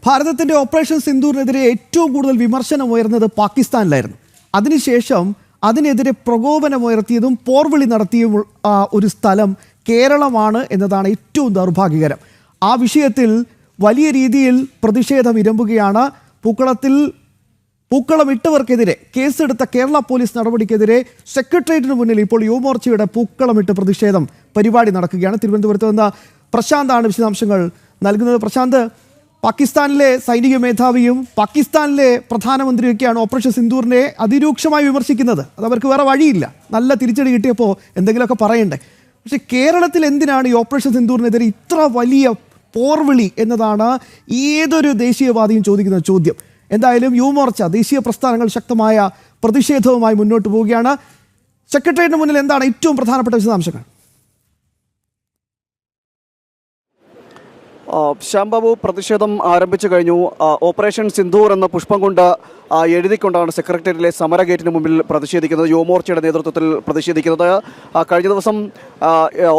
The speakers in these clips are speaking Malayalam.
ഭാരതത്തിന്റെ ഓപ്പറേഷൻ സിന്ദൂറിനെതിരെ ഏറ്റവും കൂടുതൽ വിമർശനം ഉയർന്നത് പാകിസ്ഥാനിലായിരുന്നു. അതിനുശേഷം അതിനെതിരെ പ്രകോപനമുയർത്തിയതും പോർവിളി നടത്തിയ ഒരു സ്ഥലം കേരളമാണ് എന്നതാണ് ഏറ്റവും ദൗർഭാഗ്യകരം. ആ വിഷയത്തിൽ വലിയ രീതിയിൽ പ്രതിഷേധം ഇരമ്പുകയാണ്. പൂക്കളമിട്ടവർക്കെതിരെ കേസെടുത്ത കേരള പോലീസ് നടപടിക്കെതിരെ സെക്രട്ടേറിയറ്റിന് മുന്നിൽ ഇപ്പോൾ യുവമോർച്ചയുടെ പൂക്കളമിട്ട് പ്രതിഷേധം പരിപാടി നടക്കുകയാണ്. തിരുവനന്തപുരത്ത് നിന്ന് പ്രശാന്താണ് വിശദാംശങ്ങൾ നൽകുന്നത്. പ്രശാന്ത്, പാകിസ്ഥാനിലെ സൈനിക മേധാവിയും പാകിസ്ഥാനിലെ പ്രധാനമന്ത്രിയൊക്കെയാണ് ഓപ്പറേഷൻ സിന്ദൂറിനെ അതിരൂക്ഷമായി വിമർശിക്കുന്നത്. അത് അവർക്ക് വേറെ വഴിയില്ല. നല്ല തിരിച്ചടി കിട്ടിയപ്പോൾ എന്തെങ്കിലുമൊക്കെ പറയണ്ടേ. പക്ഷെ കേരളത്തിൽ എന്തിനാണ് ഈ ഓപ്പറേഷൻ സിന്ദൂറിനെതിരെ ഇത്ര വലിയ പോർവിളി എന്നതാണ് ഏതൊരു ദേശീയവാദിയും ചോദിക്കുന്ന ചോദ്യം. എന്തായാലും യുവമോർച്ച ദേശീയ പ്രസ്ഥാനങ്ങൾ ശക്തമായ പ്രതിഷേധവുമായി മുന്നോട്ട് പോവുകയാണ്. സെക്രട്ടേറിയറ്റിന് മുന്നിൽ എന്താണ് ഏറ്റവും പ്രധാനപ്പെട്ട വിശദാംശങ്ങൾ? ശ്യാംബാബു, പ്രതിഷേധം ആരംഭിച്ചു കഴിഞ്ഞു. ഓപ്പറേഷൻ സിന്ദൂർ എന്ന പുഷ്പം കൊണ്ട് എഴുതിക്കൊണ്ടാണ് സെക്രട്ടേറിയറ്റിലെ സമര ഗേറ്റിന് മുമ്പിൽ പ്രതിഷേധിക്കുന്നത്, യുവമോർച്ചയുടെ നേതൃത്വത്തിൽ പ്രതിഷേധിക്കുന്നത്. കഴിഞ്ഞ ദിവസം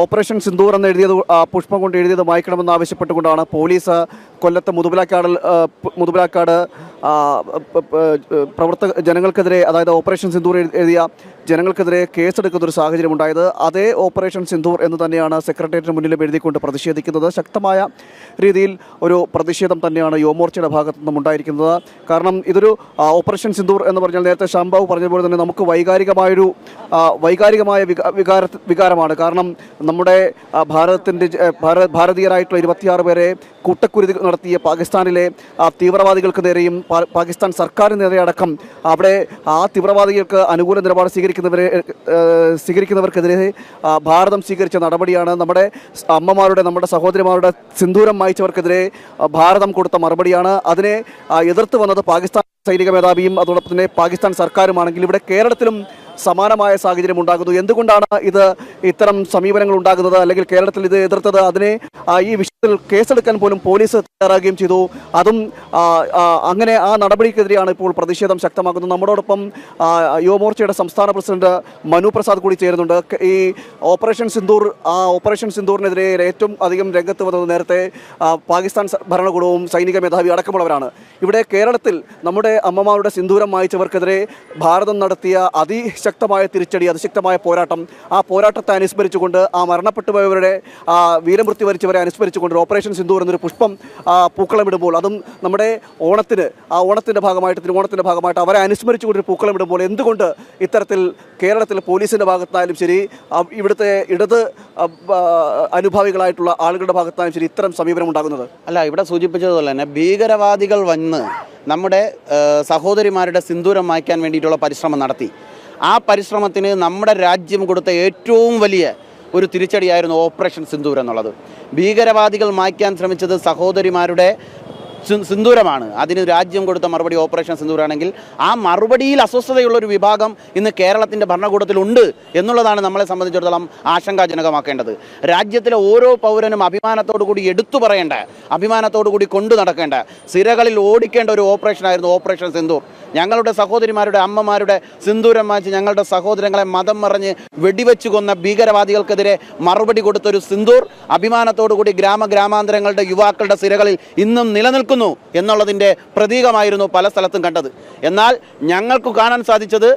ഓപ്പറേഷൻ സിന്ദൂർ എന്ന് എഴുതിയത് പുഷ്പം കൊണ്ട് എഴുതിയത് മായ്ക്കണമെന്ന് ആവശ്യപ്പെട്ടുകൊണ്ടാണ് പോലീസ് കൊല്ലത്ത് മുതുപിലാക്കാട് ജനങ്ങൾക്കെതിരെ, അതായത് ഓപ്പറേഷൻ സിന്ദൂർ എഴുതിയ ജനങ്ങൾക്കെതിരെ കേസെടുക്കുന്ന ഒരു സാഹചര്യം ഉണ്ടായത്. അതേ ഓപ്പറേഷൻ സിന്ദൂർ എന്ന് തന്നെയാണ് സെക്രട്ടേറിയറ്റിന് മുന്നിലും എഴുതിക്കൊണ്ട് പ്രതിഷേധിക്കുന്നത്. ശക്തമായ രീതിയിൽ ഒരു പ്രതിഷേധം തന്നെയാണ് യുവമോർച്ചയുടെ ഭാഗത്തു നിന്നും ഉണ്ടായിരിക്കുന്നത്. കാരണം ഇതൊരു ഓപ്പറേഷൻ സിന്ദൂർ എന്ന് പറഞ്ഞാൽ നേരത്തെ ശ്യാംബാബു പറഞ്ഞതുപോലെ തന്നെ നമുക്ക് വൈകാരികമായ വികാരമാണ്. കാരണം നമ്മുടെ ഭാരതീയരായിട്ടുള്ള 26 പേരെ കൂട്ടക്കുരുതി നടത്തിയ പാകിസ്ഥാനിലെ തീവ്രവാദികൾക്ക് നേരെയും പാകിസ്ഥാൻ സർക്കാരിന് നേരെ അടക്കം അവിടെ ആ തീവ്രവാദികൾക്ക് അനുകൂല നിലപാട് സ്വീകരിക്കുന്നവർക്കെതിരെ ഭാരതം സ്വീകരിച്ച നടപടിയാണ്. നമ്മുടെ അമ്മമാരുടെ, നമ്മുടെ സഹോദരിമാരുടെ സിന്ദൂരം മായ്ച്ചവർക്കെതിരെ ഭാരതം കൊടുത്ത മറുപടിയാണ്. അതിനെ എതിർത്ത് വന്നത് പാകിസ്ഥാൻ സൈനിക മേധാവിയും അതോടൊപ്പം തന്നെ പാകിസ്ഥാൻ സർക്കാരുമാണെങ്കിൽ ഇവിടെ കേരളത്തിലും സമാനമായ സാഹചര്യം ഉണ്ടാകുന്നു. എന്തുകൊണ്ടാണ് ഇത്തരം സമീപനങ്ങൾ ഉണ്ടാകുന്നത്, അല്ലെങ്കിൽ കേരളത്തിൽ ഇത് എതിർത്തത്? അതിനെ ഈ വിഷയത്തിൽ കേസെടുക്കാൻ പോലും പോലീസ് തയ്യാറാകുകയും ചെയ്തു. അതും അങ്ങനെ ആ നടപടിക്കെതിരെയാണ് ഇപ്പോൾ പ്രതിഷേധം ശക്തമാക്കുന്നത്. നമ്മളോടൊപ്പം യുവമോർച്ചയുടെ സംസ്ഥാന പ്രസിഡന്റ് മനു പ്രസാദ് കൂടി ചേരുന്നുണ്ട്. ഈ ഓപ്പറേഷൻ സിന്ദൂറിനെതിരെ ഏറ്റവും അധികം രംഗത്ത് വന്നത് നേരത്തെ പാകിസ്ഥാൻ ഭരണകൂടവും സൈനിക മേധാവി അടക്കമുള്ളവരാണ്. ഇവിടെ കേരളത്തിൽ നമ്മുടെ അമ്മമാരുടെ സിന്ദൂരം മായ്ച്ചവർക്കെതിരെ ഭാരതം നടത്തിയ അതിശക്തമായ തിരിച്ചടി, അതിശക്തമായ പോരാട്ടം, ആ പോരാട്ടത്തെ അനുസ്മരിച്ചുകൊണ്ട്, ആ മരണപ്പെട്ടു പോയവരുടെ വീരമൃത്യു വരിച്ചവരെ അനുസ്മരിച്ചുകൊണ്ട് ഓപ്പറേഷൻ സിന്ദൂർ എന്നൊരു പുഷ്പം പൂക്കളമിടുമ്പോൾ, അതും നമ്മുടെ തിരുവോണത്തിൻ്റെ ഭാഗമായിട്ട് അവരെ അനുസ്മരിച്ചുകൊണ്ടൊരു പൂക്കളമിടുമ്പോൾ എന്തുകൊണ്ട് ഇത്തരത്തിൽ കേരളത്തിൽ പോലീസിൻ്റെ ഭാഗത്തായാലും ശരി, ഇവിടുത്തെ ഇടത് അനുഭാവികളായിട്ടുള്ള ആളുകളുടെ ഭാഗത്തായാലും ശരി ഇത്തരം സമീപനം ഉണ്ടാകുന്നത്? അല്ല, ഇവിടെ സൂചിപ്പിച്ചതുപോലെ തന്നെ ഭീകരവാദികൾ വന്ന് നമ്മുടെ സഹോദരിമാരുടെ സിന്ദൂരം മായ്ക്കാൻ വേണ്ടിയിട്ടുള്ള പരിശ്രമം നടത്തി. ആ പരിശ്രമത്തിന് നമ്മുടെ രാജ്യം കൊടുത്ത ഏറ്റവും വലിയ ഒരു തിരിച്ചടിയായിരുന്നു ഓപ്പറേഷൻ സിന്ദൂർ എന്നുള്ളത്. ഭീകരവാദികൾ മായ്ക്കാൻ ശ്രമിച്ചത് സഹോദരിമാരുടെ സിന്ദൂരമാണ്. അതിന് രാജ്യം കൊടുത്ത മറുപടി ഓപ്പറേഷൻ സിന്ദൂരാണെങ്കിൽ ആ മറുപടിയിൽ അസ്വസ്ഥതയുള്ളൊരു വിഭാഗം ഇന്ന് കേരളത്തിൻ്റെ ഭരണകൂടത്തിലുണ്ട് എന്നുള്ളതാണ് നമ്മളെ സംബന്ധിച്ചിടത്തോളം ആശങ്കാജനകമാക്കേണ്ടത്. രാജ്യത്തിലെ ഓരോ പൗരനും അഭിമാനത്തോടു കൂടി എടുത്തു പറയേണ്ട, അഭിമാനത്തോടു കൂടി കൊണ്ടു നടക്കേണ്ട, സിരകളിൽ ഓടിക്കേണ്ട ഒരു ഓപ്പറേഷനായിരുന്നു ഓപ്പറേഷൻ സിന്ദൂർ. ഞങ്ങളുടെ സഹോദരിമാരുടെ, അമ്മമാരുടെ സിന്ദൂരം മാറ്റി ഞങ്ങളുടെ സഹോദരങ്ങളെ മതം മറിഞ്ഞ് വെടിവെച്ചു കൊന്ന ഭീകരവാദികൾക്കെതിരെ മറുപടി കൊടുത്തൊരു സിന്ദൂർ അഭിമാനത്തോടു കൂടി ഗ്രാമാന്തരങ്ങളുടെ യുവാക്കളുടെ സിരകളിൽ ഇന്നും നിലനിൽക്കുന്നു എന്നുള്ളതിൻ്റെ പ്രതീകമായിരുന്നു പല സ്ഥലത്തും കണ്ടത്. എന്നാൽ ഞങ്ങൾക്ക് കാണാൻ സാധിച്ചത്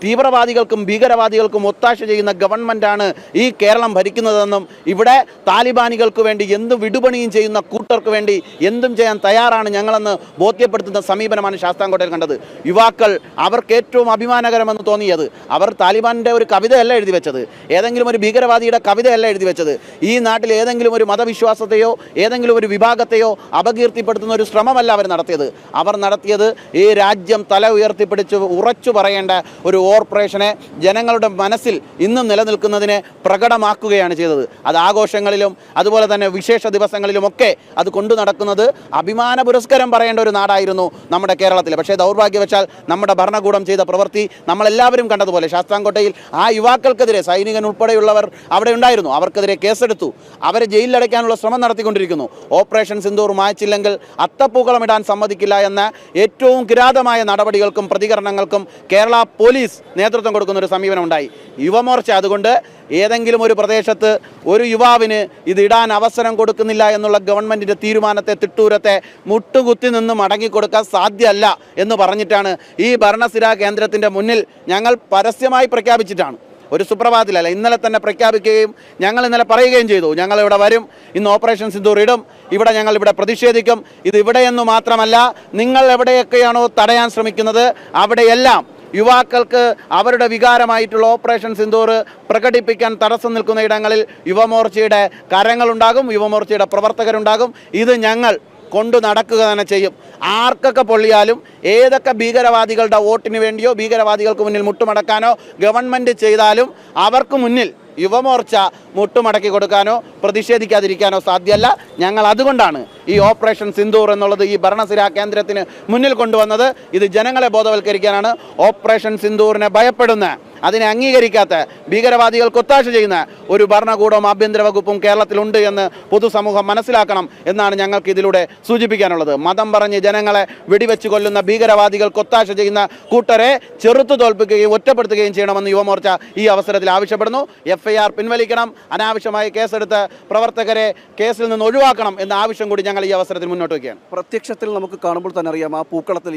തീവ്രവാദികൾക്കും ഭീകരവാദികൾക്കും ഒത്താശ ചെയ്യുന്ന ഗവൺമെൻറ്റാണ് ഈ കേരളം ഭരിക്കുന്നതെന്നും ഇവിടെ താലിബാനികൾക്ക് വേണ്ടി എന്തും വിടുപണിയും ചെയ്യുന്ന കൂട്ടർക്ക് വേണ്ടി എന്തും ചെയ്യാൻ തയ്യാറാണ് ഞങ്ങളെന്ന് ബോധ്യപ്പെടുത്തുന്ന സമീപനമാണ് ശാസ്താംകോട്ടയിൽ കണ്ടത്. യുവാക്കൾ അവർക്ക് ഏറ്റവും അഭിമാനകരമെന്ന് തോന്നിയത്, അവർ താലിബാനിൻ്റെ ഒരു കവിതയല്ല എഴുതി വെച്ചത്, ഏതെങ്കിലും ഒരു ഭീകരവാദിയുടെ കവിതയല്ല എഴുതി വെച്ചത്. ഈ നാട്ടിൽ ഏതെങ്കിലും ഒരു മതവിശ്വാസത്തെയോ ഏതെങ്കിലും ഒരു വിഭാഗത്തെയോ അപകീർത്തിപ്പെടുത്തുന്ന ഒരു ശ്രമമല്ല അവർ നടത്തിയത്. അവർ നടത്തിയത് ഈ രാജ്യം തല ഉയർത്തിപ്പിടിച്ച് ഉറച്ചു പറയേണ്ട ഒരു ഓപ്പറേഷനെ ജനങ്ങളുടെ മനസ്സിൽ ഇന്നും നിലനിൽക്കുന്നതിനെ പ്രകടമാക്കുകയാണ് ചെയ്തത്. അത് ആഘോഷങ്ങളിലും അതുപോലെ തന്നെ വിശേഷ ദിവസങ്ങളിലുമൊക്കെ അത് കൊണ്ടു നടക്കുന്നത് അഭിമാന പുരസ്കാരം പറയേണ്ട ഒരു നാടായിരുന്നു നമ്മുടെ കേരളത്തിൽ. പക്ഷേ ദൗർഭാഗ്യവശാൽ നമ്മുടെ ഭരണകൂടം ചെയ്ത പ്രവൃത്തി നമ്മളെല്ലാവരും കണ്ടതുപോലെ ശാസ്താംകോട്ടയിൽ ആ യുവാക്കൾക്കെതിരെ സൈനികൻ ഉൾപ്പെടെയുള്ളവർ അവിടെ ഉണ്ടായിരുന്നു. അവർക്കെതിരെ കേസെടുത്തു, അവരെ ജയിലിലടയ്ക്കാനുള്ള ശ്രമം നടത്തിക്കൊണ്ടിരിക്കുന്നു. ഓപ്പറേഷൻ സിന്ദൂർ മായ്ച്ചില്ലെങ്കിൽ അത്തപ്പൂക്കളമിടാൻ സമ്മതിക്കില്ല എന്ന ഏറ്റവും കിരാതമായ നടപടികൾക്കും പ്രതികരണങ്ങൾക്കും കേരള പോലീസ് പോലീസ് നേതൃത്വം കൊടുക്കുന്ന ഒരു സമീപനം ഉണ്ടായി. യുവമോർച്ച അതുകൊണ്ട് ഏതെങ്കിലും ഒരു പ്രദേശത്ത് ഒരു യുവാവിന് ഇത് ഇടാൻ അവസരം കൊടുക്കുന്നില്ല എന്നുള്ള ഗവൺമെൻറ്റിൻ്റെ തീരുമാനത്തെ തിട്ടൂരത്തെ മുട്ടുകുത്തി നിന്ന് മടങ്ങിക്കൊടുക്കാൻ സാധ്യമല്ല എന്ന് പറഞ്ഞിട്ടാണ് ഈ ഭരണസിരാ കേന്ദ്രത്തിൻ്റെ മുന്നിൽ ഞങ്ങൾ പരസ്യമായി പ്രഖ്യാപിച്ചിട്ടാണ്. ഒരു സുപ്രഭാതത്തിലല്ല, ഇന്നലെ തന്നെ പ്രഖ്യാപിക്കുകയും ഞങ്ങൾ ഇന്നലെ പറയുകയും ചെയ്തു, ഞങ്ങൾ ഇവിടെ വരും, ഇന്ന് ഓപ്പറേഷൻ സിന്ദൂർ ഇടും, ഇവിടെ ഞങ്ങൾ ഇവിടെ പ്രതിഷേധിക്കും. ഇത് ഇവിടെയെന്ന് മാത്രമല്ല, നിങ്ങൾ എവിടെയൊക്കെയാണോ തടയാൻ ശ്രമിക്കുന്നത് അവിടെയെല്ലാം യുവാക്കൾക്ക് അവരുടെ വികാരമായിട്ടുള്ള ഓപ്പറേഷൻ സിന്ദൂർ പ്രകടിപ്പിക്കാൻ തടസ്സം നിൽക്കുന്ന ഇടങ്ങളിൽ യുവമോർച്ചയുടെ കരങ്ങളുണ്ടാകും, യുവമോർച്ചയുടെ പ്രവർത്തകരുണ്ടാകും. ഇത് ഞങ്ങൾ കൊണ്ടു നടക്കുക തന്നെ ചെയ്യും. ആർക്കൊക്കെ പൊള്ളിയാലും, ഏതൊക്കെ ഭീകരവാദികളുടെ വോട്ടിന് വേണ്ടിയോ ഭീകരവാദികൾക്ക് മുന്നിൽ മുട്ടുമടക്കാനോ ഗവൺമെൻറ് ചെയ്താലും അവർക്ക് മുന്നിൽ യുവമോർച്ച മുട്ടുമടക്കി കൊടുക്കാനോ പ്രതിഷേധിക്കാതിരിക്കാനോ സാധ്യമല്ല. ഞങ്ങൾ അതുകൊണ്ടാണ് ഈ ഓപ്പറേഷൻ സിന്ദൂർ എന്നുള്ളത് ഈ ഭരണസിരാ കേന്ദ്രത്തിന് മുന്നിൽ കൊണ്ടുവന്നത്. ഇത് ജനങ്ങളെ ബോധവൽക്കരിക്കാനാണ്. ഓപ്പറേഷൻ സിന്ദൂറിനെ ഭയപ്പെടുന്ന, അതിനെ അംഗീകരിക്കാത്ത, ഭീകരവാദികൾക്ക് ഒത്താശ ചെയ്യുന്ന ഒരു ഭരണകൂടവും ആഭ്യന്തര വകുപ്പും കേരളത്തിലുണ്ട് എന്ന് പൊതുസമൂഹം മനസ്സിലാക്കണം എന്നാണ് ഞങ്ങൾക്ക് ഇതിലൂടെ സൂചിപ്പിക്കാനുള്ളത്. മതം പറഞ്ഞ് ജനങ്ങളെ വെടിവെച്ച് കൊല്ലുന്ന ഭീകരവാദികൾക്ക് ഒത്താശ ചെയ്യുന്ന കൂട്ടരെ ചെറുത്തു തോൽപ്പിക്കുകയും ഒറ്റപ്പെടുത്തുകയും ചെയ്യണമെന്ന് യുവമോർച്ച ഈ അവസരത്തിൽ ആവശ്യപ്പെടുന്നു. FIR പിൻവലിക്കണം, അനാവശ്യമായി കേസെടുത്ത് പ്രവർത്തകരെ കേസിൽ നിന്ന് ഒഴിവാക്കണം എന്ന ആവശ്യം കൂടി ഞങ്ങൾ ഈ അവസരത്തിൽ മുന്നോട്ട് വയ്ക്കുകയാണ്. പ്രത്യക്ഷത്തിൽ നമുക്ക് കാണുമ്പോൾ തന്നെ അറിയാം, ആ പൂക്കളത്തിൽ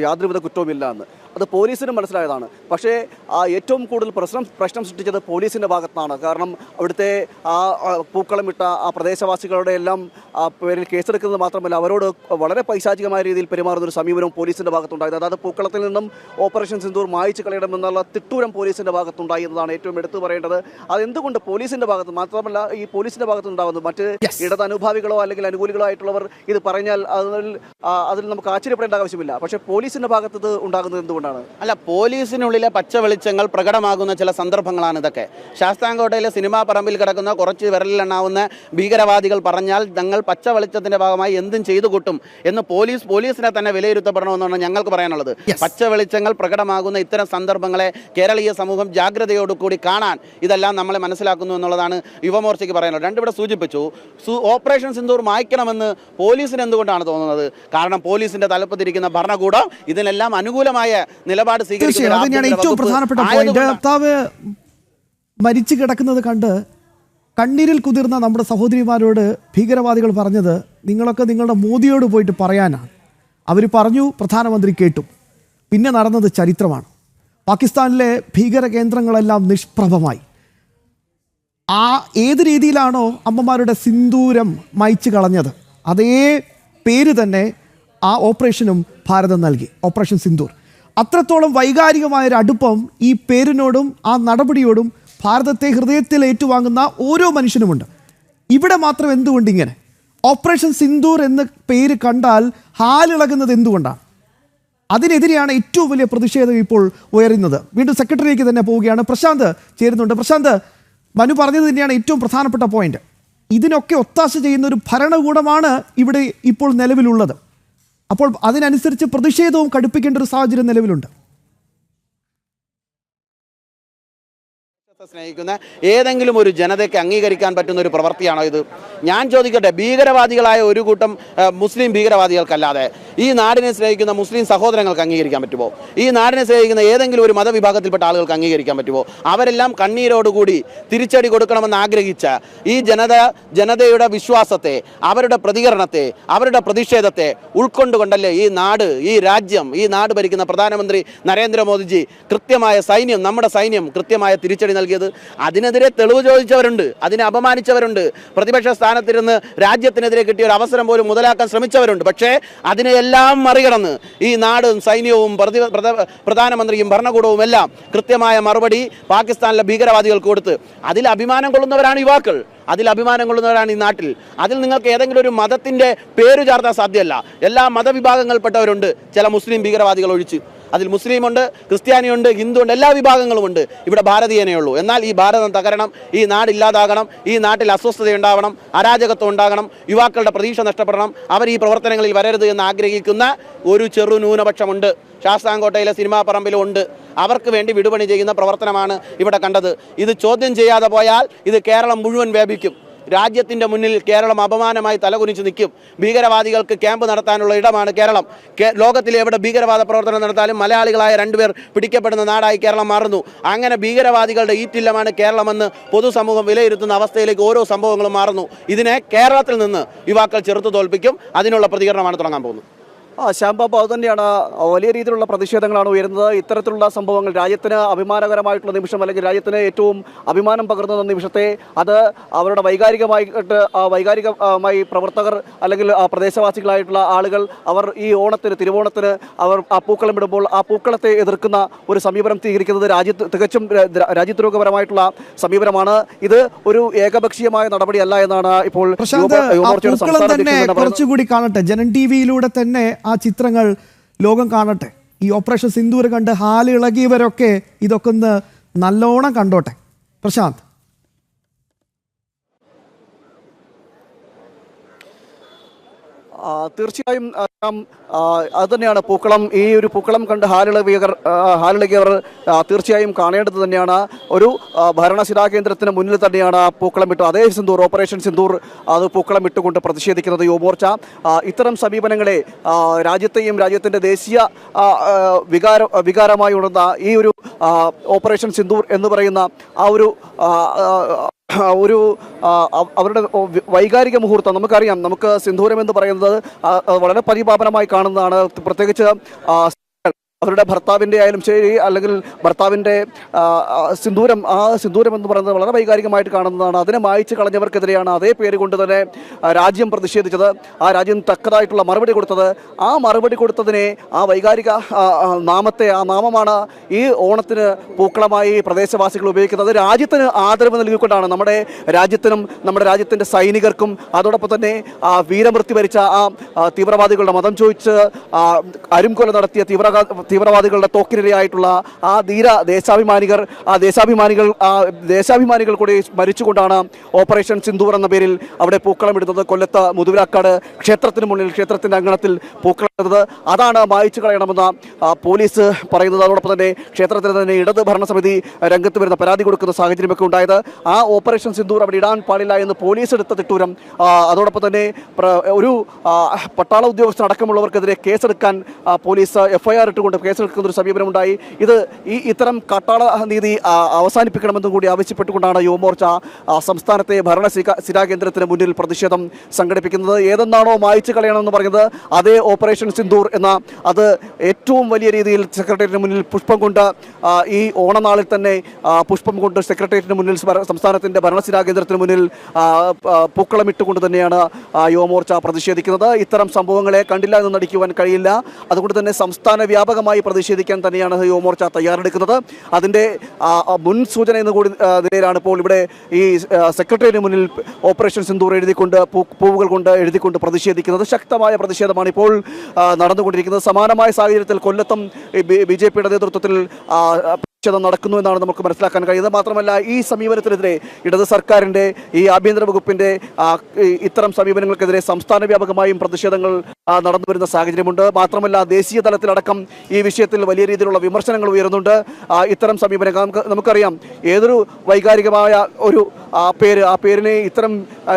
യാതൊരുവിധ കുറ്റവുമില്ല എന്ന്. അത് പോലീസിനും മനസ്സിലായതാണ്. പക്ഷേ ഏറ്റവും കൂടുതൽ പ്രശ്നം സൃഷ്ടിച്ചത് പോലീസിൻ്റെ ഭാഗത്താണ്. കാരണം അവിടുത്തെ ആ പൂക്കളമിട്ട ആ പ്രദേശവാസികളുടെ എല്ലാം പേരിൽ കേസെടുക്കുന്നത് മാത്രമല്ല, അവരോട് വളരെ പൈശാചികമായ രീതിയിൽ പെരുമാറുന്ന ഒരു സമീപനവും പോലീസിൻ്റെ ഭാഗത്തുണ്ടായത്. അതായത് പൂക്കളത്തിൽ നിന്നും ഓപ്പറേഷൻ സിന്ദൂർ മായ്ച്ചു കളയണമെന്നുള്ള തിട്ടൂരം പോലീസിൻ്റെ ഭാഗത്തുണ്ടായി എന്നതാണ് ഏറ്റവും എടുത്തു പറയേണ്ടത്. അതെന്തുകൊണ്ട് പോലീസിൻ്റെ ഭാഗത്ത് മാത്രമല്ല, ഈ പോലീസിൻ്റെ ഭാഗത്തുണ്ടാകുന്നു. മറ്റ് ഇടത് അനുഭാവികളോ അല്ലെങ്കിൽ അനുകൂലികളോ ആയിട്ടുള്ളവർ ഇത് പറഞ്ഞാൽ അതിൽ നമുക്ക് ആശ്ചര്യപ്പെടേണ്ട ആവശ്യമില്ല. പക്ഷേ പോലീസിൻ്റെ ഭാഗത്ത് ഇത് ഉണ്ടാകുന്നത് എന്തുകൊണ്ടാണ്? അല്ല, പോലീസിനുള്ളിലെ പച്ച വെളിച്ചങ്ങൾ പ്രകടമാകുന്ന ചില സന്ദർഭങ്ങളാണ് ഇതൊക്കെ. ശാസ്താംകോട്ടയിലെ സിനിമാ പറമ്പിൽ കിടക്കുന്ന കുറച്ച് വിരലിലെണ്ണാവുന്ന ഭീകരവാദികൾ പറഞ്ഞാൽ ഞങ്ങൾ പച്ച വെളിച്ചത്തിന്റെ ഭാഗമായി എന്തും ചെയ്തു കൂട്ടും എന്ന് പോലീസിനെ തന്നെ വിലയിരുത്തപ്പെടണമെന്നാണ് ഞങ്ങൾക്ക് പറയാനുള്ളത്. പച്ച വെളിച്ചങ്ങൾ പ്രകടമാകുന്ന ഇത്തരം സന്ദർഭങ്ങളെ കേരളീയ സമൂഹം ജാഗ്രതയോടുകൂടി കാണാൻ ഇതെല്ലാം നമ്മളെ മനസ്സിലാക്കുന്നു എന്നുള്ളതാണ് യുവമോർച്ചയ്ക്ക് പറയാനുള്ളത്. രണ്ടിവിടെ സൂചിപ്പിച്ചു, ഓപ്പറേഷൻ സിന്ദൂർ മായ്ക്കണമെന്ന് പോലീസിന് എന്തുകൊണ്ടാണ് തോന്നുന്നത്? കാരണം പോലീസിന്റെ തലപ്പത്തിരിക്കുന്ന ഭരണകൂടം ഇതിനെല്ലാം അനുകൂലമായ നിലപാട് തന്നെയാണ് ഏറ്റവും പ്രധാനപ്പെട്ട പോയിന്റ്. ഭർത്താവ് മരിച്ചു കിടക്കുന്നത് കണ്ട് കണ്ണീരിൽ കുതിർന്ന നമ്മുടെ സഹോദരിമാരോട് ഭീകരവാദികൾ പറഞ്ഞത് നിങ്ങളൊക്കെ നിങ്ങളുടെ മോദിയോട് പോയിട്ട് പറയാനാണ്. അവർ പറഞ്ഞു, പ്രധാനമന്ത്രി കേട്ടു. പിന്നെ നടന്നത് ചരിത്രമാണ്. പാകിസ്ഥാനിലെ ഭീകര കേന്ദ്രങ്ങളെല്ലാം നിഷ്പ്രഭമായി. ഏത് രീതിയിലാണോ അമ്മമാരുടെ സിന്ദൂരം മായ്ച്ചു കളഞ്ഞത്, അതേ പേര് തന്നെ ആ ഓപ്പറേഷനും ഭാരതം നൽകി, ഓപ്പറേഷൻ സിന്ദൂർ. അത്രത്തോളം വൈകാരികമായൊരു അടുപ്പം ഈ പേരിനോടും ആ നടപടിയോടും ഭാരതത്തെ ഹൃദയത്തിൽ ഏറ്റുവാങ്ങുന്ന ഓരോ മനുഷ്യനുമുണ്ട്. ഇവിടെ മാത്രം എന്തുകൊണ്ട് ഇങ്ങനെ ഓപ്പറേഷൻ സിന്ദൂർ എന്ന പേര് കണ്ടാൽ ഹാലിളകുന്നത് എന്തുകൊണ്ടാണ്? അതിനെതിരെയാണ് ഏറ്റവും വലിയ പ്രതിഷേധം ഇപ്പോൾ ഉയരുന്നത്. വീണ്ടും സെക്രട്ടറിയിലേക്ക് തന്നെ പോവുകയാണ്. പ്രശാന്ത് ചേരുന്നുണ്ട്. പ്രശാന്ത്, മനു പറഞ്ഞത് തന്നെയാണ് ഏറ്റവും പ്രധാനപ്പെട്ട പോയിന്റ്. ഇതിനൊക്കെ ഒത്താശ ചെയ്യുന്ന ഒരു ഭരണകൂടമാണ് ഇവിടെ ഇപ്പോൾ നിലവിലുള്ളത്. അപ്പോൾ അതിനനുസരിച്ച് പ്രതിഷേധവും കടുപ്പിക്കേണ്ട ഒരു സാഹചര്യം നിലവിലുണ്ട്. സ്നേഹിക്കുന്ന ഏതെങ്കിലും ഒരു ജനതയ്ക്ക് അംഗീകരിക്കാൻ പറ്റുന്ന ഒരു പ്രവൃത്തിയാണോ ഇത്? ഞാൻ ചോദിക്കട്ടെ, ഭീകരവാദികളായ ഒരു കൂട്ടം മുസ്ലിം ഭീകരവാദികൾക്കല്ലാതെ ഈ നാടിനെ സ്നേഹിക്കുന്ന മുസ്ലിം സഹോദരങ്ങൾക്ക് അംഗീകരിക്കാൻ പറ്റുമോ? ഈ നാടിനെ സ്നേഹിക്കുന്ന ഏതെങ്കിലും ഒരു മതവിഭാഗത്തിൽപ്പെട്ട ആളുകൾക്ക് അംഗീകരിക്കാൻ പറ്റുമോ? അവരെല്ലാം കണ്ണീരോടുകൂടി തിരിച്ചടി കൊടുക്കണമെന്ന് ആഗ്രഹിച്ച ഈ ജനതയുടെ വിശ്വാസത്തെ, അവരുടെ പ്രതികരണത്തെ, അവരുടെ പ്രതിഷേധത്തെ ഉൾക്കൊണ്ടുകൊണ്ടല്ലേ ഈ നാട്, ഈ രാജ്യം, ഈ നാട് ഭരിക്കുന്ന പ്രധാനമന്ത്രി നരേന്ദ്രമോദിജി കൃത്യമായ സൈന്യം, നമ്മുടെ സൈന്യം കൃത്യമായ തിരിച്ചടി നൽകി. അതിനെതിരെ തെളിവ് ചോദിച്ചവരുണ്ട്, അതിനെ അപമാനിച്ചവരുണ്ട്, പ്രതിപക്ഷ സ്ഥാനത്തിരുന്ന് രാജ്യത്തിനെതിരെ കിട്ടിയ ഒരു അവസരം പോലും മുതലാക്കാൻ ശ്രമിച്ചവരുണ്ട്. പക്ഷേ അതിനെയെല്ലാം മറികടന്ന് ഈ നാടും സൈന്യവും പ്രധാനമന്ത്രിയും ഭരണകൂടവും എല്ലാം കൃത്യമായ മറുപടി പാകിസ്ഥാനിലെ ഭീകരവാദികൾക്ക് കൊടുത്ത് അതിൽ അഭിമാനം കൊള്ളുന്നവരാണ് യുവാക്കൾ, അതിൽ അഭിമാനം കൊള്ളുന്നവരാണ് ഈ നാട്ടിൽ. അതിൽ നിങ്ങൾക്ക് ഏതെങ്കിലും ഒരു മതത്തിൻ്റെ പേര് ചാർത്താൻ സാധ്യമല്ല. എല്ലാ മതവിഭാഗങ്ങളിൽപ്പെട്ടവരുണ്ട്, ചില മുസ്ലിം ഭീകരവാദികൾ ഒഴിച്ച്. അതിൽ മുസ്ലിമുണ്ട്, ക്രിസ്ത്യാനിയുണ്ട്, ഹിന്ദുണ്ട്, എല്ലാ വിഭാഗങ്ങളുമുണ്ട്. ഇവിടെ ഭാരതീയനേ ഉള്ളൂ. എന്നാൽ ഈ ഭാരതം തകരണം, ഈ നാടില്ലാതാകണം, ഈ നാട്ടിൽ അസ്വസ്ഥതയുണ്ടാവണം, അരാജകത്വം ഉണ്ടാകണം, യുവാക്കളുടെ പ്രതീക്ഷ നഷ്ടപ്പെടണം, അവർ ഈ പ്രവർത്തനങ്ങളിൽ വരരുത് എന്ന് ആഗ്രഹിക്കുന്ന ഒരു ചെറു ന്യൂനപക്ഷമുണ്ട്. ശാസ്താംകോട്ടയിലെ സിനിമാ പറമ്പിലും ഉണ്ട്. അവർക്ക് വേണ്ടി വിടുപണി ചെയ്യുന്ന പ്രവർത്തനമാണ് ഇവിടെ കണ്ടത്. ഇത് ചോദ്യം ചെയ്യാതെ പോയാൽ ഇത് കേരളം മുഴുവൻ വ്യാപിക്കും. രാജ്യത്തിൻ്റെ മുന്നിൽ കേരളം അപമാനമായി തലകുനിച്ച് നിൽക്കും. ഭീകരവാദികൾക്ക് ക്യാമ്പ് നടത്താനുള്ള ഇടമാണ് കേരളം. ലോകത്തിലെ എവിടെ ഭീകരവാദ പ്രവർത്തനം നടത്താലും മലയാളികളായ 2 പേർ പിടിക്കപ്പെടുന്ന നാടായി കേരളം മാറുന്നു. അങ്ങനെ ഭീകരവാദികളുടെ ഈറ്റില്ലമാണ് കേരളമെന്ന് പൊതുസമൂഹം വിലയിരുത്തുന്ന അവസ്ഥയിലേക്ക് ഓരോ സംഭവങ്ങളും മാറുന്നു. ഇതിനെ കേരളത്തിൽ നിന്ന് യുവാക്കൾ ചെറുത്തു തോൽപ്പിക്കും. അതിനുള്ള പ്രതികരണമാണ് തുടങ്ങാൻ പോകുന്നത്. ശ്യാംബാബു, അത് തന്നെയാണ്. വലിയ രീതിയിലുള്ള പ്രതിഷേധങ്ങളാണ് ഉയരുന്നത്. ഇത്തരത്തിലുള്ള സംഭവങ്ങൾ രാജ്യത്തിന് അഭിമാനകരമായിട്ടുള്ള നിമിഷം, അല്ലെങ്കിൽ രാജ്യത്തിന് ഏറ്റവും അഭിമാനം പകർന്ന നിമിഷത്തെ അത് അവരുടെ വൈകാരികമായി പ്രവർത്തകർ അല്ലെങ്കിൽ പ്രദേശവാസികളായിട്ടുള്ള ആളുകൾ അവർ ഈ ഓണത്തിന്, തിരുവോണത്തിന് അവർ ആ പൂക്കളം ഇടുമ്പോൾ ആ പൂക്കളത്തെ എതിർക്കുന്ന ഒരു സമീപനം സ്വീകരിക്കുന്നത് തികച്ചും രാജ്യദ്രോഹപരമായിട്ടുള്ള സമീപനമാണ്. ഇത് ഒരു ഏകപക്ഷീയമായ നടപടിയല്ല എന്നാണ് ഇപ്പോൾ കുറച്ചുകൂടി കാണട്ടെ. ജനൻ ടിവിയിലൂടെ തന്നെ ആ ചിത്രങ്ങൾ ലോകം കാണട്ടെ. ഈ ഓപ്പറേഷൻ സിന്ദൂർ കണ്ട് ഹാലിളകിയവരൊക്കെ ഇതൊക്കെ ഒന്ന് നല്ലോണം കണ്ടോട്ടെ. പ്രശാന്ത്, തീർച്ചയായും അത് തന്നെയാണ് പൂക്കളം. ഈ ഒരു പൂക്കളം കണ്ട് ഹാലിളകിയവർ തീർച്ചയായും കാണേണ്ടത് തന്നെയാണ്. ഒരു ഭരണസിരാ കേന്ദ്രത്തിന് മുന്നിൽ തന്നെയാണ് പൂക്കളം ഇട്ടു അതേ സിന്ദൂർ, ഓപ്പറേഷൻ സിന്ദൂർ, അത് പൂക്കളം ഇട്ടുകൊണ്ട് പ്രതിഷേധിക്കുന്നത് യുവമോർച്ച. ഇത്തരം സമീപനങ്ങളെ രാജ്യത്തെയും രാജ്യത്തിൻ്റെ ദേശീയ വികാരമായി ഉണർന്ന ഈ ഒരു ഓപ്പറേഷൻ സിന്ദൂർ എന്ന് പറയുന്ന ആ ഒരു അവരുടെ വൈകാരിക മുഹൂർത്തം നമുക്കറിയാം. നമുക്ക് സിന്ദൂരം എന്ന് പറയുന്നത് വളരെ പരിപാപനമായി കാണുന്നതാണ്. പ്രത്യേകിച്ച് അവരുടെ ഭർത്താവിൻ്റെ ആയാലും ശരി, അല്ലെങ്കിൽ ഭർത്താവിൻ്റെ സിന്ദൂരം, ആ സിന്ദൂരം എന്ന് പറയുന്നത് വളരെ വൈകാരികമായിട്ട് കാണുന്നതാണ്. അതിനെ മായ്ച്ചു കളഞ്ഞവർക്കെതിരെയാണ് അതേ പേര് കൊണ്ട് തന്നെ രാജ്യം പ്രതിഷേധിച്ചത്. ആ രാജ്യം തക്കതായിട്ടുള്ള മറുപടി കൊടുത്തത്. ആ മറുപടി കൊടുത്തതിനെ, ആ വൈകാരിക നാമത്തെ, ആ നാമമാണ് ഈ ഓണത്തിന് പൂക്കളമായി പ്രദേശവാസികൾ ഉപയോഗിക്കുന്നത്. രാജ്യത്തിന് ആദരവ് നൽകിക്കൊണ്ടാണ്, നമ്മുടെ രാജ്യത്തിനും നമ്മുടെ രാജ്യത്തിൻ്റെ സൈനികർക്കും അതോടൊപ്പം തന്നെ വീരമൃത്യു വരിച്ച ആ തീവ്രവാദികളുടെ മതം ചോദിച്ച് അരുംകൊല നടത്തിയ തീവ്രവാദികളുടെ തോക്കിനിരയായിട്ടുള്ള ആ ധീര ദേശാഭിമാനികൾ കൂടി മരിച്ചുകൊണ്ടാണ് ഓപ്പറേഷൻ സിന്ദൂർ എന്ന പേരിൽ അവിടെ പൂക്കളം ഇടുന്നത്. കൊല്ലത്ത് മുതുവിലാക്കാട് ക്ഷേത്രത്തിന് മുന്നിൽ, ക്ഷേത്രത്തിൻ്റെ അങ്കണത്തിൽ പൂക്കളം ഇടുന്നത്. അതാണ് മായ്ച്ചു കളയണമെന്ന് പോലീസ് പറയുന്നത്. അതോടൊപ്പം തന്നെ ക്ഷേത്രത്തിന് തന്നെ ഇടത് ഭരണസമിതി രംഗത്ത് വരുന്ന പരാതി കൊടുക്കുന്ന സാഹചര്യമൊക്കെ ഉണ്ടായത്. ആ ഓപ്പറേഷൻ സിന്ദൂർ അവിടെ ഇടാൻ പാടില്ല എന്ന് പോലീസ് എടുത്ത തിട്ടൂരം, അതോടൊപ്പം തന്നെ ഒരു പട്ടാള ഉദ്യോഗസ്ഥനടക്കമുള്ളവർക്കെതിരെ കേസെടുക്കാൻ പോലീസ് FIR ഇട്ടുകൊണ്ട് കേസെടുക്കുന്ന ഒരു സമീപനമുണ്ടായി. ഇത്തരം കാട്ടാള നീതി അവസാനിപ്പിക്കണമെന്നും കൂടി ആവശ്യപ്പെട്ടുകൊണ്ടാണ് യുവമോർച്ച സംസ്ഥാനത്തെ ഭരണസിരാ കേന്ദ്രത്തിന് മുന്നിൽ പ്രതിഷേധം സംഘടിപ്പിക്കുന്നത്. ഏതെന്നാണോ മായ്ച്ചു കളയണമെന്ന് പറയുന്നത്, അതേ ഓപ്പറേഷൻ സിന്ദൂർ എന്ന അത് ഏറ്റവും വലിയ രീതിയിൽ സെക്രട്ടേറിയറ്റിന് മുന്നിൽ പുഷ്പം കൊണ്ട്, ഈ ഓണനാളിൽ തന്നെ പുഷ്പം കൊണ്ട് സെക്രട്ടേറിയറ്റിന് മുന്നിൽ, സംസ്ഥാനത്തിൻ്റെ ഭരണസിരാ കേന്ദ്രത്തിന് മുന്നിൽ പൂക്കളം ഇട്ടുകൊണ്ട് തന്നെയാണ് യുവമോർച്ച പ്രതിഷേധിക്കുന്നത്. ഇത്തരം സംഭവങ്ങളെ കണ്ടില്ല എന്ന് നടിക്കുവാൻ കഴിയില്ല. അതുകൊണ്ട് തന്നെ സംസ്ഥാന വ്യാപകമായി പ്രതിഷേധിക്കാൻ തന്നെയാണ് യുവമോർച്ച തയ്യാറെടുക്കുന്നത്. അതിൻ്റെ മുൻസൂചന എന്ന കൂടി നിലയിലാണ് ഇപ്പോൾ ഇവിടെ ഈ സെക്രട്ടേറിയറ്റിന് മുന്നിൽ ഓപ്പറേഷൻ സിന്ദൂർ എഴുതിക്കൊണ്ട്, പൂവുകൾ കൊണ്ട് എഴുതിക്കൊണ്ട് പ്രതിഷേധിക്കുന്നത്. ശക്തമായ പ്രതിഷേധമാണ് ഇപ്പോൾ നടന്നുകൊണ്ടിരിക്കുന്നത്. സമാനമായ സാഹചര്യത്തിൽ കൊല്ലത്തും BJPയുടെ നേതൃത്വത്തിൽ നടക്കുന്നു എന്നാണ് നമുക്ക് മനസ്സിലാക്കാൻ കഴിയുന്നത്. മാത്രമല്ല, ഈ സമീപനത്തിനെതിരെ ഇടത് സർക്കാരിൻ്റെ, ഈ ആഭ്യന്തര വകുപ്പിൻ്റെ ഇത്തരം സമീപനങ്ങൾക്കെതിരെ സംസ്ഥാന വ്യാപകമായും പ്രതിഷേധങ്ങൾ നടന്നു വരുന്ന സാഹചര്യമുണ്ട്. മാത്രമല്ല, ദേശീയ തലത്തിലടക്കം ഈ വിഷയത്തിൽ വലിയ രീതിയിലുള്ള വിമർശനങ്ങൾ ഉയരുന്നുണ്ട്. ഇത്തരം സമീപനങ്ങൾ നമുക്കറിയാം. ഏതൊരു വൈകാരികമായ ഒരു ആ പേരിനെ ഇത്തരം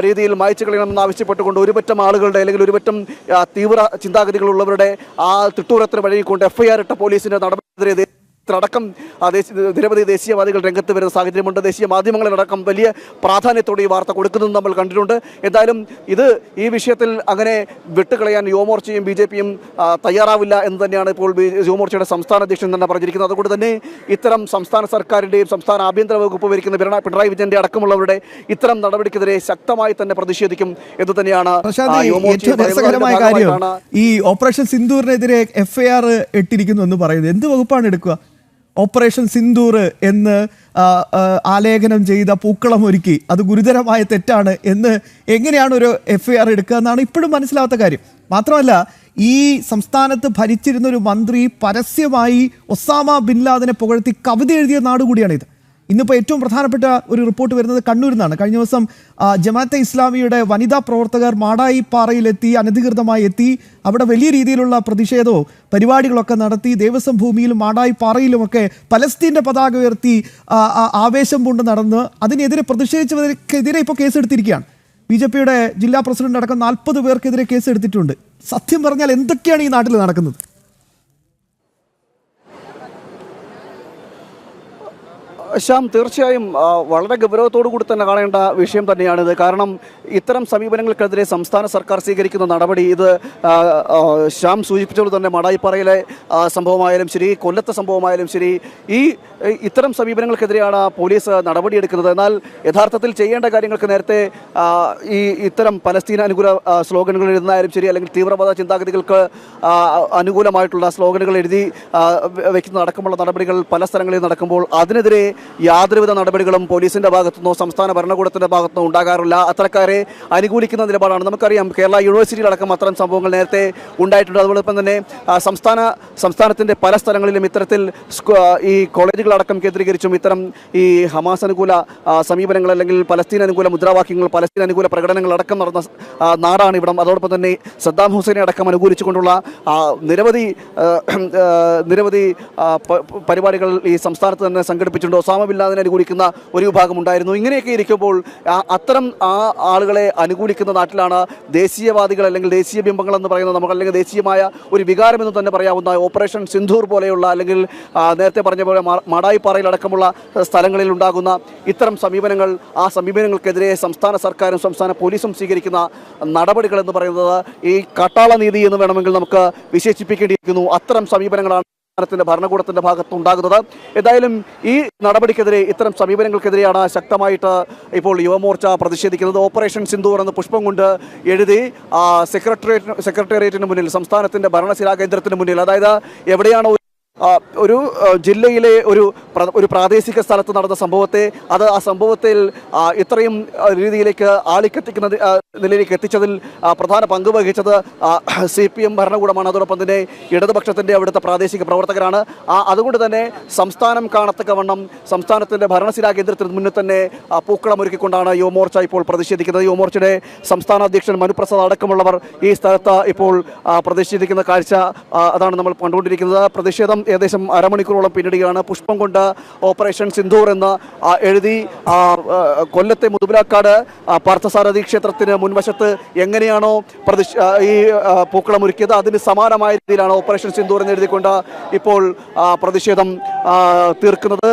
രീതിയിൽ മായ്ച്ചു കളയണമെന്ന് ആവശ്യപ്പെട്ടുകൊണ്ട് ഒരുപറ്റം ആളുകളുടെ, അല്ലെങ്കിൽ ഒരുപറ്റം തീവ്ര ചിന്താഗതികളുള്ളവരുടെ ആ തിട്ടൂരത്തിന് വഴങ്ങിക്കൊണ്ട് FIR ഇട്ട പോലീസിൻ്റെ നടപടിക്കെതിരെ അടക്കം നിരവധി ദേശീയവാദികൾ രംഗത്ത് വരുന്ന സാഹചര്യമുണ്ട്. ദേശീയ മാധ്യമങ്ങളിലടക്കം വലിയ പ്രാധാന്യത്തോടെ ഈ വാർത്ത കൊടുക്കുന്നത് നമ്മൾ കണ്ടിട്ടുണ്ട്. എന്തായാലും ഈ വിഷയത്തിൽ അങ്ങനെ വിട്ടുകളയാൻ യുവമോർച്ചയും BJPയും തയ്യാറാവില്ല എന്ന് തന്നെയാണ് ഇപ്പോൾ യുവമോർച്ചയുടെ സംസ്ഥാന അധ്യക്ഷൻ തന്നെ പറഞ്ഞിരിക്കുന്നത്. അതുകൊണ്ട് തന്നെ ഇത്തരം സംസ്ഥാന സർക്കാരിൻ്റെയും സംസ്ഥാന ആഭ്യന്തര വകുപ്പ് ഭരിക്കുന്ന പിണറായി വിജയന്റെ അടക്കമുള്ളവരുടെ ഇത്തരം നടപടിക്കെതിരെ ശക്തമായി തന്നെ പ്രതിഷേധിക്കും എന്ന് തന്നെയാണ് കാര്യം. ഈ ഓപ്പറേഷൻ സിന്ദൂറിനെതിരെ FIR ഇട്ടിരിക്കുന്നു എന്ന് പറയുന്നത് എന്ത് വകുപ്പാണ് എടുക്കുക? ഓപ്പറേഷൻ സിന്ദൂർ എന്ന് ആലേഖനം ചെയ്ത പൂക്കളം ഒരുക്കി, അത് ഗുരുതരമായ തെറ്റാണ് എന്ന് എങ്ങനെയാണ് ഒരു FIR എടുക്കുക എന്നാണ് ഇപ്പോഴും മനസ്സിലാവാത്ത കാര്യം. മാത്രമല്ല, ഈ സംസ്ഥാനത്ത് ഭരിച്ചിരുന്ന ഒരു മന്ത്രി പരസ്യമായി ഒസാമ ബിൻ ലാദനെ പുകഴ്ത്തി കവിത എഴുതിയ നാടുകൂടിയാണിത്. ഇന്നിപ്പോൾ ഏറ്റവും പ്രധാനപ്പെട്ട ഒരു റിപ്പോർട്ട് വരുന്നത് കണ്ണൂരിൽ നിന്നാണ്. കഴിഞ്ഞ ദിവസം ജമാഅത്തെ ഇസ്ലാമിയുടെ വനിതാ പ്രവർത്തകർ മാടായി പാറയിലെത്തി, അനധികൃതമായി എത്തി. അവിടെ വലിയ രീതിയിലുള്ള പ്രതിഷേധവും പരിപാടികളൊക്കെ നടത്തി. ദേവസ്വം ഭൂമിയിലും മാടായി പാറയിലുമൊക്കെ പലസ്തീൻ്റെ പതാക ഉയർത്തി ആവേശം കൊണ്ട് നടന്ന് അതിനെതിരെ പ്രതിഷേധിച്ചവർക്കെതിരെ ഇപ്പോൾ കേസെടുത്തിരിക്കുകയാണ്. BJPയുടെ ജില്ലാ പ്രസിഡന്റ് അടക്കം 40 പേർക്കെതിരെ കേസ് എടുത്തിട്ടുണ്ട്. സത്യം പറഞ്ഞാൽ എന്തൊക്കെയാണ് ഈ നാട്ടിൽ നടക്കുന്നത്? ശ്യാം, തീർച്ചയായും വളരെ ഗൗരവത്തോടു കൂടി തന്നെ കാണേണ്ട വിഷയം തന്നെയാണിത്. കാരണം ഇത്തരം സമീപനങ്ങൾക്കെതിരെ സംസ്ഥാന സർക്കാർ സ്വീകരിക്കുന്ന നടപടി ഇത് ശ്യാം സൂചിപ്പിച്ചത് തന്നെ മടായിപ്പാറയിലെ സംഭവമായാലും ശരി, കൊല്ലത്തെ സംഭവമായാലും ശരി, ഇത്തരം സമീപനങ്ങൾക്കെതിരെയാണ് പോലീസ് നടപടിയെടുക്കുന്നത്. എന്നാൽ യഥാർത്ഥത്തിൽ ചെയ്യേണ്ട കാര്യങ്ങൾക്ക് നേരത്തെ ഇത്തരം പലസ്തീൻ അനുകൂല സ്ലോഗനുകൾ എഴുതുന്നതായാലും ശരി, അല്ലെങ്കിൽ തീവ്രവാദ ചിന്താഗതികൾക്ക് അനുകൂലമായിട്ടുള്ള സ്ലോഗനുകൾ എഴുതി വയ്ക്കുന്ന അടക്കമുള്ള നടപടികൾ പല സ്ഥലങ്ങളിൽ നടക്കുമ്പോൾ അതിനെതിരെ യാതൊരുവിധ നടപടികളും പോലീസിന്റെ ഭാഗത്തുനിന്നോ സംസ്ഥാന ഭരണകൂടത്തിന്റെ ഭാഗത്തുനിന്നോ ഉണ്ടാകാറില്ല. അത്തരക്കാരെ അനുകൂലിക്കുന്ന നിലപാടാണ്. നമുക്കറിയാം, കേരള യൂണിവേഴ്സിറ്റിയിലടക്കം അത്തരം സംഭവങ്ങൾ നേരത്തെ ഉണ്ടായിട്ടുണ്ട്. അതോടൊപ്പം തന്നെ സംസ്ഥാനത്തിന്റെ പല സ്ഥലങ്ങളിലും ഇത്തരത്തിൽ ഈ കോളേജുകളടക്കം കേന്ദ്രീകരിച്ചും ഇത്തരം ഈ ഹമാസ് അനുകൂല സമീപനങ്ങൾ അല്ലെങ്കിൽ പലസ്തീൻ അനുകൂല മുദ്രാവാക്യങ്ങൾ, പലസ്തീൻ അനുകൂല പ്രകടനങ്ങൾ അടക്കം നടന്ന നാടാണ് ഇവിടം. അതോടൊപ്പം തന്നെ സദ്ദാം ഹുസൈനെ അടക്കം അനുകൂലിച്ചുകൊണ്ടുള്ള നിരവധി പരിപാടികൾ ഈ സംസ്ഥാനത്ത് തന്നെ സംഘടിപ്പിച്ചിട്ടുണ്ട്. ഒസാമ ബിൻ ലാദനെ അനുകൂലിക്കുന്ന ഒരു വിഭാഗം ഉണ്ടായിരുന്നു. ഇങ്ങനെയൊക്കെ ഇരിക്കുമ്പോൾ അത്തരം ആളുകളെ അനുകൂലിക്കുന്ന നാട്ടിലാണ് ദേശീയവാദികൾ അല്ലെങ്കിൽ ദേശീയ ബിംബങ്ങൾ എന്ന് പറയുന്നത് നമുക്ക്, അല്ലെങ്കിൽ ദേശീയമായ ഒരു വികാരം എന്ന് തന്നെ പറയാവുന്ന ഓപ്പറേഷൻ സിന്ധൂർ പോലെയുള്ള, അല്ലെങ്കിൽ നേരത്തെ പറഞ്ഞ പോലെ മാടായിപ്പാറയിലടക്കമുള്ള സ്ഥലങ്ങളിൽ ഉണ്ടാകുന്ന ഇത്തരം സമീപനങ്ങൾ, ആ സമീപനങ്ങൾക്കെതിരെ സംസ്ഥാന സർക്കാരും സംസ്ഥാന പോലീസും സ്വീകരിക്കുന്ന നടപടികൾ എന്ന് പറയുന്നത് ഈ കാട്ടാള നീതി എന്ന് വേണമെങ്കിൽ നമുക്ക് വിശേഷിപ്പിക്കേണ്ടിയിരിക്കുന്നു. അത്തരം സമീപനങ്ങളാണ് ഭരണകൂടത്തിന്റെ ഭാഗത്തുണ്ടാകുന്നത്. ഏതായാലും ഈ നടപടിക്കെതിരെ, ഇത്തരം സമീപനങ്ങൾക്കെതിരെയാണ് ശക്തമായിട്ട് ഇപ്പോൾ യുവമോർച്ച പ്രതിഷേധിക്കുന്നത്. ഓപ്പറേഷൻ സിന്ദൂർ എന്ന് പുഷ്പം കൊണ്ട് എഴുതി സെക്രട്ടേറിയറ്റിന് മുന്നിൽ, സംസ്ഥാനത്തിന്റെ ഭരണസിരാ കേന്ദ്രത്തിന് മുന്നിൽ, അതായത് എവിടെയാണോ ഒരു ജില്ലയിലെ ഒരു പ്രാദേശിക സ്ഥലത്ത് നടന്ന സംഭവത്തെ, ആ സംഭവത്തിൽ ഇത്രയും രീതിയിലേക്ക് ആളിക്കെത്തിക്കുന്ന നിലയിലേക്ക് എത്തിച്ചതിൽ പ്രധാന പങ്ക് വഹിച്ചത് CPM ഭരണകൂടമാണ്. അതോടൊപ്പം തന്നെ ഇടതുപക്ഷത്തിൻ്റെ അവിടുത്തെ പ്രാദേശിക പ്രവർത്തകരാണ്. അതുകൊണ്ട് തന്നെ സംസ്ഥാനം കാണത്തക്കവണ്ണം സംസ്ഥാനത്തിൻ്റെ ഭരണസിരാ കേന്ദ്രത്തിന് മുന്നിൽ തന്നെ പൂക്കളമൊരുക്കിക്കൊണ്ടാണ് യുവമോർച്ച ഇപ്പോൾ പ്രതിഷേധിക്കുന്നത്. യുവമോർച്ചയുടെ സംസ്ഥാന അധ്യക്ഷൻ മനുപ്രസാദ് അടക്കമുള്ളവർ ഈ സ്ഥലത്ത് ഇപ്പോൾ പ്രതിഷേധിക്കുന്ന കാഴ്ച അതാണ് നമ്മൾ കണ്ടുകൊണ്ടിരിക്കുന്നത്. പ്രതിഷേധം ഏകദേശം അരമണിക്കൂറോളം പിന്നിടുകയാണ്. പുഷ്പം കൊണ്ട് ഓപ്പറേഷൻ സിന്ദൂർ എന്ന് എഴുതി കൊല്ലത്തെ മുതുപിലാക്കാട് പാർത്ഥസാരഥി ക്ഷേത്രത്തിന് മുൻവശത്ത് എങ്ങനെയാണോ ഈ പൂക്കളം ഒരുക്കിയത് അതിന് സമാനമായ രീതിയിലാണ് ഓപ്പറേഷൻ സിന്ദൂർ എന്ന് എഴുതിക്കൊണ്ട് ഇപ്പോൾ പ്രതിഷേധം തീർക്കുന്നത്.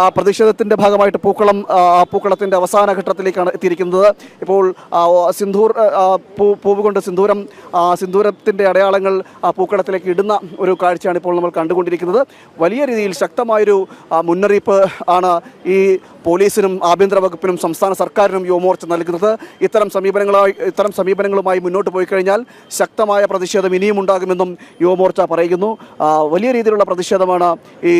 ആ പ്രതിഷേധത്തിന്റെ ഭാഗമായിട്ട് പൂക്കളത്തിന്റെ അവസാന ഘട്ടത്തിലേക്കാണ് എത്തിയിരിക്കുന്നത്. ഇപ്പോൾ സിന്ദൂർ പൂവ് കൊണ്ട് സിന്ദൂരത്തിന്റെ അടയാളങ്ങൾ പൂക്കളത്തിലേക്ക് ഇടുന്ന ഒരു കാഴ്ചയാണ് ഇപ്പോൾ നമ്മൾ കണ്ടുകൊണ്ടിരിക്കുന്നത്. വലിയ രീതിയിൽ ശക്തമായൊരു മുന്നറിയിപ്പ് ആണ് ഈ പോലീസിനും ആഭ്യന്തര വകുപ്പിനും സംസ്ഥാന സർക്കാരിനും യുവമോർച്ച നൽകുന്നത്. ഇത്തരം സമീപനങ്ങളുമായി മുന്നോട്ട് പോയി കഴിഞ്ഞാൽ ശക്തമായ പ്രതിഷേധം ഇനിയും ഉണ്ടാകുമെന്നും യുവമോർച്ച പറയുന്നു. വലിയ രീതിയിലുള്ള പ്രതിഷേധമാണ് ഈ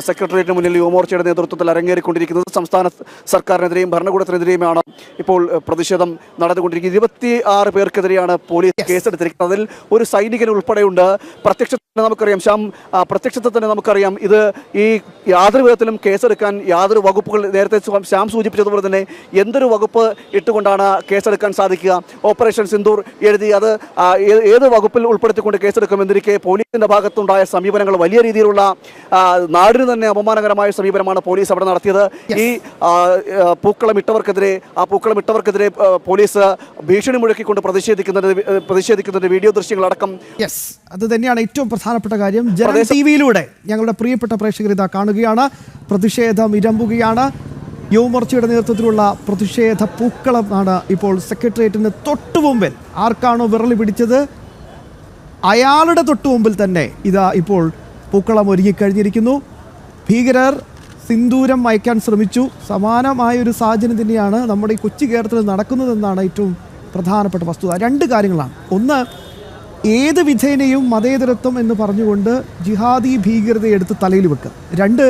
സെക്രട്ടേറിയറ്റിന് മുന്നിൽ യുവമോർച്ചയുടെ നേതൃത്വത്തിൽ അരങ്ങേറിക്കൊണ്ടിരിക്കുന്നത്. സംസ്ഥാന സർക്കാരിനെതിരെയും ഭരണകൂടത്തിനെതിരെയുമാണ് ഇപ്പോൾ പ്രതിഷേധം നടന്നുകൊണ്ടിരിക്കുന്നത്. 26 പേർക്കെതിരെയാണ് പോലീസ് കേസെടുത്തിരിക്കുന്നത്. അതിൽ ഒരു സൈനികൻ ഉൾപ്പെടെയുണ്ട്. പ്രത്യക്ഷത്തിൽ തന്നെ നമുക്കറിയാം ഇത് ഈ യാതൊരു വിധത്തിലും കേസെടുക്കാൻ യാതൊരു വകുപ്പുകൾ, നേരത്തെ ശ്യാം സൂചിപ്പിച്ചതുപോലെ തന്നെ എന്തൊരു വകുപ്പ് ഇട്ടുകൊണ്ടാണ് കേസെടുക്കാൻ സാധിക്കുക? ഓപ്പറേഷൻ സിന്ദൂർ എഴുതി അത് ഏത് വകുപ്പിൽ ഉൾപ്പെടുത്തിക്കൊണ്ട് കേസെടുക്കുമെന്നിരിക്കെ പോലീസിന്റെ ഭാഗത്തുണ്ടായ സമീപനങ്ങൾ വലിയ രീതിയിലുള്ള നാടിന് തന്നെ അപമാനകരമായ സമീപനമാണ് പോലീസ് അവിടെ നടത്തിയത്. ഈ പൂക്കളം ഇട്ടവർക്കെതിരെ പോലീസ് ഭീഷണി മുഴക്കിക്കൊണ്ട് പ്രതിഷേധിക്കുന്നതിന്റെ വീഡിയോ ദൃശ്യങ്ങളടക്കം. അത് തന്നെയാണ് ഏറ്റവും പ്രധാനപ്പെട്ട കാര്യം. ജനം ടിവിയിലൂടെ ഞങ്ങളുടെ പ്രിയപ്പെട്ട പ്രേക്ഷകർ ഇതാ കാണുകയാണ്. പ്രതിഷേധം ഇരമ്പുകയാണ്. യുവമോർച്ചയുടെ നേതൃത്വത്തിലുള്ള പ്രതിഷേധ പൂക്കളമാണ് ഇപ്പോൾ സെക്രട്ടേറിയറ്റിന് തൊട്ടുമുമ്പിൽ. ആർക്കാണോ വിരളി പിടിച്ചത് അയാളുടെ തൊട്ടുമുമ്പിൽ തന്നെ ഇതാ ഇപ്പോൾ പൂക്കളം ഒരുങ്ങിക്കഴിഞ്ഞിരിക്കുന്നു. ഭീകരർ സിന്ദൂരം മയക്കാൻ ശ്രമിച്ചു. സമാനമായൊരു സാഹചര്യം തന്നെയാണ് നമ്മുടെ ഈ കൊച്ചു കേരളത്തിൽ നടക്കുന്നതെന്നാണ് ഏറ്റവും പ്രധാനപ്പെട്ട വസ്തുത. 2 കാര്യങ്ങളാണ്. ഒന്ന്, ഏത് വിധേനയും മതേതരത്വം എന്ന് പറഞ്ഞുകൊണ്ട് ജിഹാദി ഭീകരതയെ എടുത്ത് തലയിൽ വെക്കുക. 2,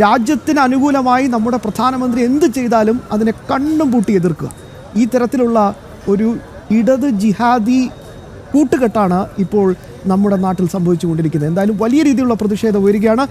രാജ്യത്തിന് അനുകൂലമായി നമ്മുടെ പ്രധാനമന്ത്രി എന്ത് ചെയ്താലും അതിനെ കണ്ണും പൂട്ടി എതിർക്കുക. ഈ തരത്തിലുള്ള ഒരു ഇടത് ജിഹാദി കൂട്ടുകെട്ടാണ് ഇപ്പോൾ നമ്മുടെ നാട്ടിൽ സംഭവിച്ചുകൊണ്ടിരിക്കുന്നത്. എന്തായാലും വലിയ രീതിയിലുള്ള പ്രതിഷേധം ഉയരുകയാണ്.